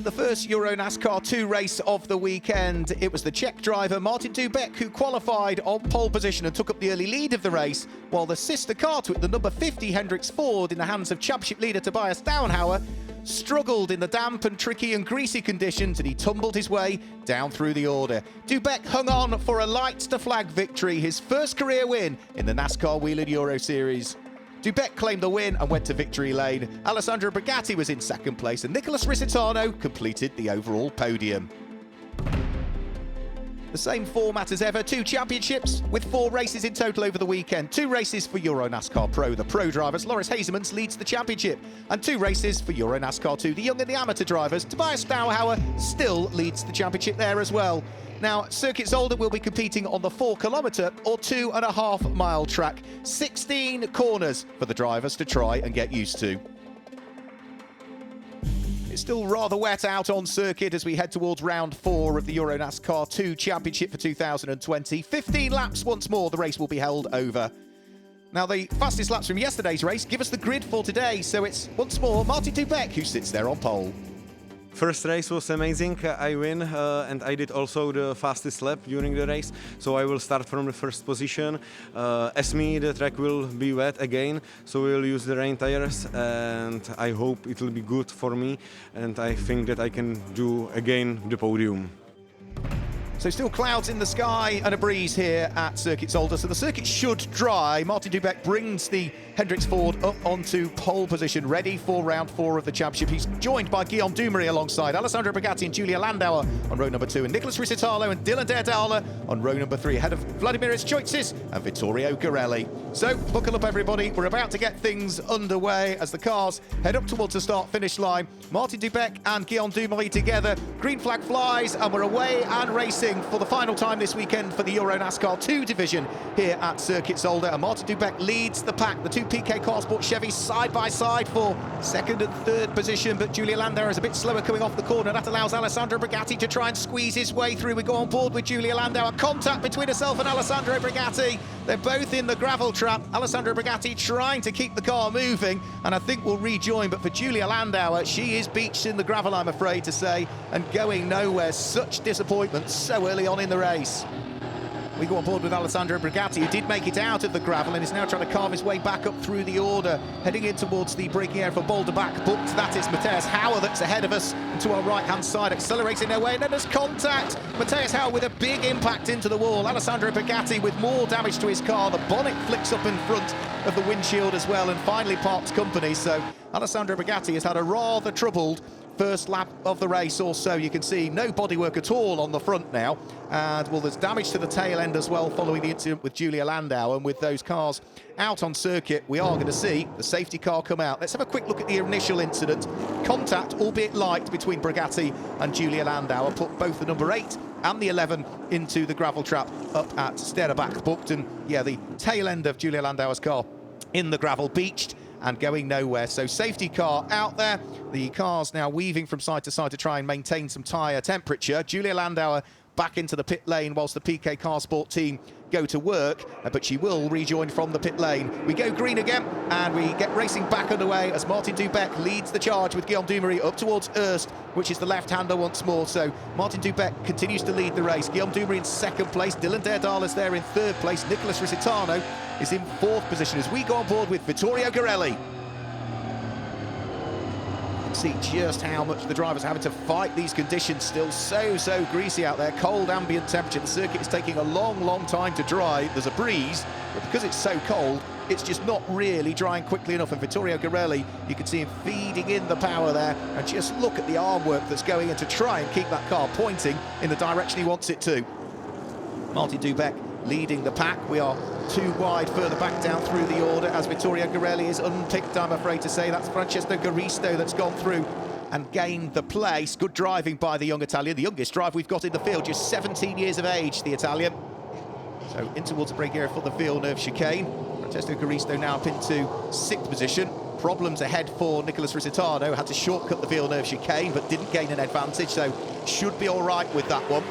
at the first EuroNASCAR 2 race of the weekend. It was the Czech driver Martin Dubek who qualified on pole position and took up the early lead of the race, while the sister car to it, the number 50 Hendricks Ford, in the hands of championship leader Tobias Downhauer, struggled in the damp and tricky and greasy conditions, and he tumbled his way down through the order. Dubek hung on for a lights-to-flag victory, his first career win in the NASCAR Whelen Euro Series. Dubek claimed the win and went to victory lane. Alessandro Brigatti was in second place, and Nicholas Risitano completed the overall podium. The same format as ever, 2 championships with 4 races in total over the weekend. 2 races for EuroNASCAR Pro, the pro drivers. Loris Hazemans leads the championship. And 2 races for EuroNASCAR 2, the young and the amateur drivers. Tobias Downhauer still leads the championship there as well. Now, Circuit Zolder will be competing on the 4-kilometre or 2.5-mile track. 16 corners for the drivers to try and get used to. It's still rather wet out on circuit as we head towards round 4 of the EuroNASCAR 2 Championship for 2020. 15 laps once more, the race will be held over. Now, the fastest laps from yesterday's race give us the grid for today, so it's once more Martin Dubek who sits there on pole. First race was amazing. I win, and I did also the fastest lap during the race, so I will start from the first position. As me, the track will be wet again, so we will use the rain tires, and I hope it will be good for me, and I think that I can do again the podium. So still clouds in the sky and a breeze here at Circuit Zolder, so the circuit should dry. Martin Dubek brings the Hendricks Ford up onto pole position, ready for round 4 of the championship. He's joined by Guillaume Dumouriez alongside Alessandro Brigatti and Julia Landauer on row number 2, and Nicholas Risitano and Dylan Daerdala on row number 3, ahead of Vladimiris Choitsis and Vittorio Garelli. So buckle up, everybody. We're about to get things underway as the cars head up towards the start-finish line. Martin Dubek and Guillaume Dumouriez together. Green flag flies, and we're away and racing for the final time this weekend for the EuroNASCAR 2 division here at Circuit Zolder. And Martin Dubek leads the pack. The 2 PK Car Sport Chevys side by side for 2nd and 3rd position, but Julia Landauer is a bit slower coming off the corner. That allows Alessandro Brigatti to try and squeeze his way through. We go on board with Julia Landauer. Contact between herself and Alessandro Brigatti. They're both in the gravel trap. Alessandro Brigatti trying to keep the car moving, and I think we'll rejoin, but for Julia Landauer, she is beached in the gravel, I'm afraid to say, and going nowhere. Such disappointment so early on in the race. We go on board with Alessandro Brigatti, who did make it out of the gravel and is now trying to carve his way back up through the order, heading in towards the braking area for Boulder back, but that is Matthias Hauer that's ahead of us, and to our right-hand side, accelerating their way, and then there's contact. Matthias Hauer with a big impact into the wall. Alessandro Brigatti with more damage to his car. The bonnet flicks up in front of the windshield as well, and finally parts company. So Alessandro Brigatti has had a rather troubled first lap of the race or so. You can see no bodywork at all on the front now, and well, there's damage to the tail end as well following the incident with Julia Landauer. And with those cars out on circuit, we are going to see the safety car come out. Let's have a quick look at the initial incident. Contact, albeit light, between Brigatti and Julia Landauer put both the number 8 and the 11 into the gravel trap up at Sterrebach Bucht, and yeah, the tail end of Julia Landauer's car in the gravel, beached and going nowhere. So safety car out there. The car's now weaving from side to side to try and maintain some tyre temperature. Julia Landauer back into the pit lane whilst the PK Car Sport team go to work, but she will rejoin from the pit lane. We go green again, and we get racing back underway as Martin Dubek leads the charge with Guillaume Dumouriez up towards Erst, which is the left-hander once more. So Martin Dubek continues to lead the race. Guillaume Dumouriez in 2nd place, Dylan Daerdala is there in 3rd place, Nicholas Risitano is in 4th position as we go on board with Vittorio Garelli. See just how much the drivers are having to fight these conditions. Still so greasy out there, cold ambient temperature. The circuit is taking a long time to dry. There's a breeze, but because it's so cold, it's just not really drying quickly enough. And Vittorio Garelli, you can see him feeding in the power there, and just look at the arm work that's going in to try and keep that car pointing in the direction he wants it to. Martin Dubek leading the pack. We are 2 wide further back down through the order as Vittorio Garelli is unpicked, I'm afraid to say. That's Francesco Garisto that's gone through and gained the place. Good driving by the young Italian, the youngest driver we've got in the field, just 17 years of age, the Italian. So in towards the brake area for the Villeneuve chicane. Francesco Garisto now up into 6th position. Problems ahead for Nicholas Risitano, had to shortcut the Villeneuve chicane but didn't gain an advantage, so should be all right with that one.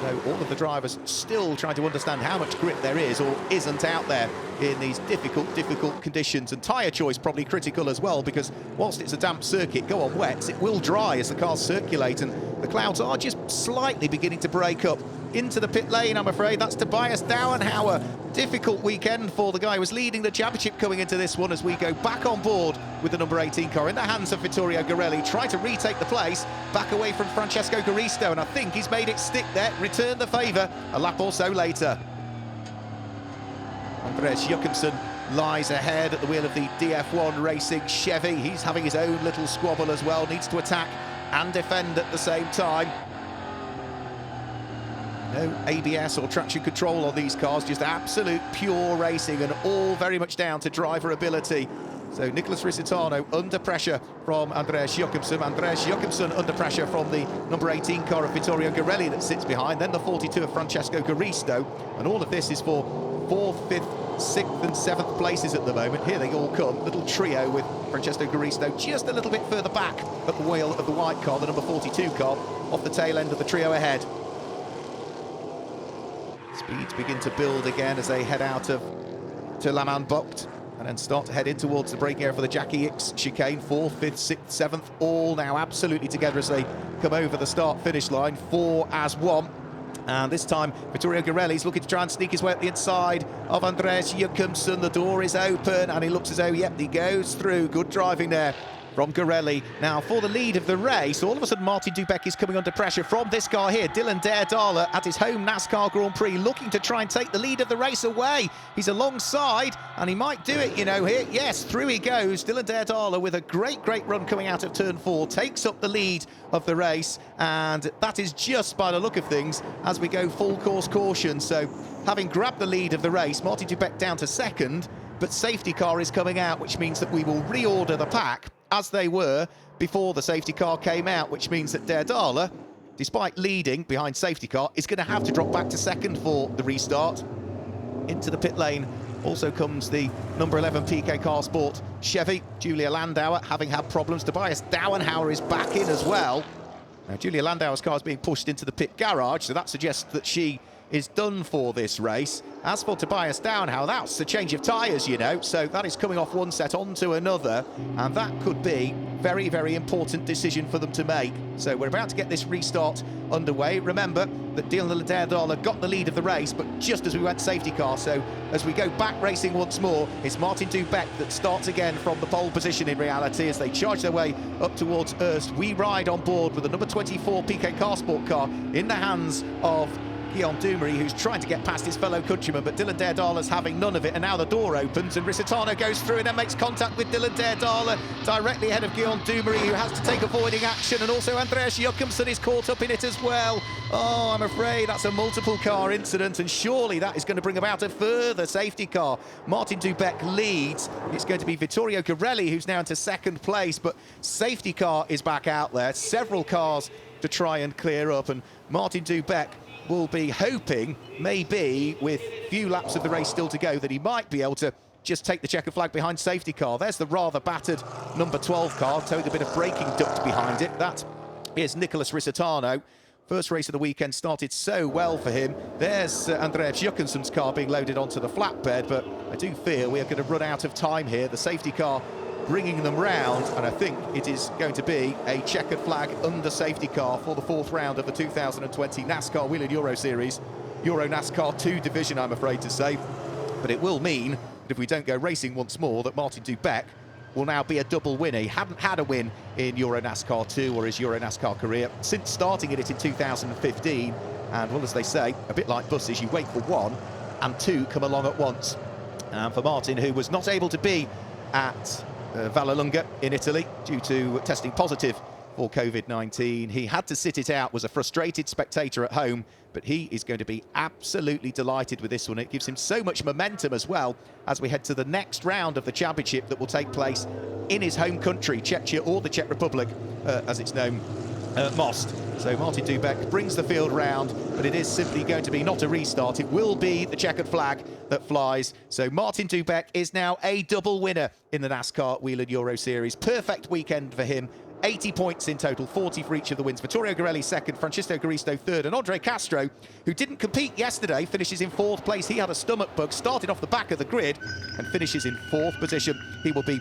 So all of the drivers still trying to understand how much grip there is or isn't out there in these difficult conditions. And tyre choice probably critical as well, because whilst it's a damp circuit, go on wets, it will dry as the cars circulate, and the clouds are just slightly beginning to break up. Into the pit lane, I'm afraid. That's Tobias Dauenhauer. Difficult weekend for the guy who was leading the championship coming into this one, as we go back on board with the number 18 car in the hands of Vittorio Garelli. Try to retake the place, back away from Francesco Garisto, and I think he's made it stick there, return the favour a lap or so later. Andreas Jochumsen lies ahead at the wheel of the DF1 Racing Chevy. He's having his own little squabble as well, needs to attack and defend at the same time. No ABS or traction control on these cars, just absolute pure racing, and all very much down to driver ability. So Nicholas Risitano under pressure from Andreas Jochumsen. Andreas Jochumsen under pressure from the number 18 car of Vittorio Garelli that sits behind, then the 42 of Francesco Garisto. And all of this is for 4th, 5th, 6th and 7th places at the moment. Here they all come, little trio with Francesco Garisto just a little bit further back at the wheel of the white car, the number 42 car, off the tail end of the trio ahead. Speeds begin to build again as they head out of Terlamanbocht and then start to head in towards the braking area for the Jackie X chicane. 4th, 5th, 6th, 7th, all now absolutely together as they come over the start-finish line, 4 as 1. And this time, Vittorio Garelli's looking to try and sneak his way up the inside of Andreas Jochumsen. The door is open, and he looks as though, yep, he goes through. Good driving there from Garelli. Now, for the lead of the race, all of a sudden Martin Dubek is coming under pressure from this car here. Dylan Daerdala at his home NASCAR Grand Prix, looking to try and take the lead of the race away. He's alongside, and he might do it, you know, here. Yes, through he goes. Dylan Daerdala with a great run coming out of turn 4, takes up the lead of the race, and that is just by the look of things as we go full course caution. So, having grabbed the lead of the race, Martin Dubek down to 2nd, but safety car is coming out, which means that we will reorder the pack as they were before the safety car came out, which means that Daerdala, despite leading behind safety car, is going to have to drop back to 2nd for the restart. Into the pit lane also comes the number 11 PK Car Sport Chevy, Julia Landauer, having had problems. Tobias Dauenhauer is back in as well. Now, Julia Landauer's car is being pushed into the pit garage, so that suggests that she is done for this race. As for Tobias Dauenhauer, that's a change of tyres, you know, so that is coming off one set onto another, and that could be very important decision for them to make. So we're about to get this restart underway. Remember that Dylan Daerdala got the lead of the race, but just as we went safety car, so as we go back racing once more, it's Martin Dubek that starts again from the pole position in reality as they charge their way up towards Erst. We ride on board with the number 24 PK Car Sport car in the hands of Guillaume Dumery, who's trying to get past his fellow countryman, but Dylan Daerdala's having none of it, and now the door opens and Risitano goes through and then makes contact with Dylan Daerdala directly ahead of Guillaume Dumery, who has to take avoiding action, and also Andreas Jochumsen is caught up in it as well. Oh, I'm afraid that's a multiple car incident, and surely that is going to bring about a further safety car. Martin Dubek leads. It's going to be Vittorio Garelli who's now into 2nd place, but safety car is back out there. Several cars to try and clear up, and Martin Dubek will be hoping, maybe with few laps of the race still to go, that he might be able to just take the checkered flag behind safety car. There's the rather battered number 12 car, towing a bit of braking duct behind it. That is Nicholas Risitano. First race of the weekend started so well for him. There's Andreas Jochumsen's car being loaded onto the flatbed, but I do fear we are going to run out of time here. The safety car bringing them round, and I think it is going to be a checkered flag under safety car for the 4th round of the 2020 NASCAR Wheel and Euro Series, EuroNASCAR 2 division, I'm afraid to say. But it will mean that if we don't go racing once more, that Martin Dubek will now be a double winner. He hadn't had a win in EuroNASCAR 2 or his EuroNASCAR career since starting in it in 2015. And, well, as they say, a bit like buses, you wait for one and two come along at once. And for Martin, who was not able to be at Vallelunga in Italy due to testing positive for COVID-19. He had to sit it out, was a frustrated spectator at home, but he is going to be absolutely delighted with this one. It gives him so much momentum as well as we head to the next round of the championship that will take place in his home country, Czechia, or the Czech Republic, as it's known, Most. So Martin Dubek brings the field round, but it is simply going to be not a restart. It will be the checkered flag that flies. So Martin Dubek is now a double winner in the NASCAR Wheel and Euro Series. Perfect weekend for him 80 points in total, 40 for each of the wins. Vittorio Garelli second, Francisco Garisto third, and Andre Castro, who didn't compete yesterday, finishes in fourth place. He had a stomach bug, started off the back of the grid and finishes in fourth position. He will be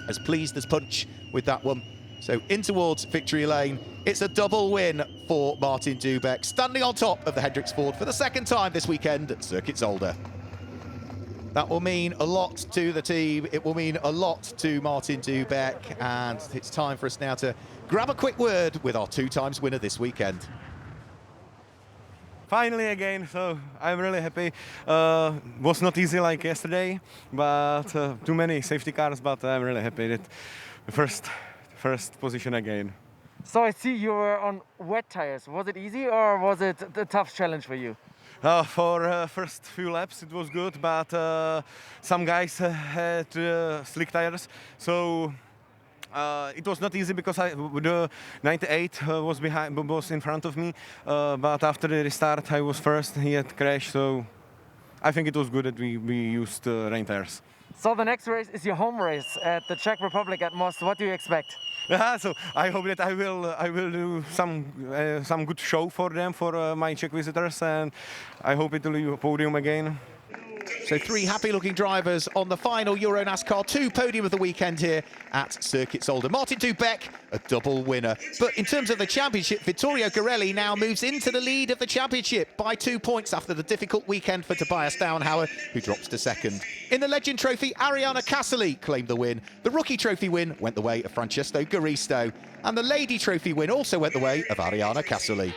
as pleased as punch with that one. So in towards victory lane. It's a double win for Martin Dubek, standing on top of the Hendricks Ford for the second time this weekend at Circuit Zolder. That will mean a lot to the team. It will mean a lot to Martin Dubek, and it's time for us now to grab a quick word with our 2-times winner this weekend. Finally again, so I'm really happy. Was not easy like yesterday, but too many safety cars, but I'm really happy that first position again. So I see you were on wet tires. Was it easy or was it a tough challenge for you? For first few laps it was good, but some guys had slick tires, so it was not easy because the 98 was in front of me, but after the restart I was first. He had crashed, so I think it was good that we used rain tires. So the next race is your home race at the Czech Republic at Most. What do you expect? So I hope that I will do some good show for them, for my Czech visitors, and I hope it will be a podium again. So 3 happy-looking drivers on the final EuroNASCAR 2 podium of the weekend here at Circuit Zolder. Martin Dubek, a double winner. But in terms of the championship, Vittorio Garelli now moves into the lead of the championship by 2 points after the difficult weekend for Tobias Downhauer, who drops to second. In the Legend Trophy, Ariana Casali claimed the win. The Rookie Trophy win went the way of Francesco Garisto. And the Lady Trophy win also went the way of Ariana Casali.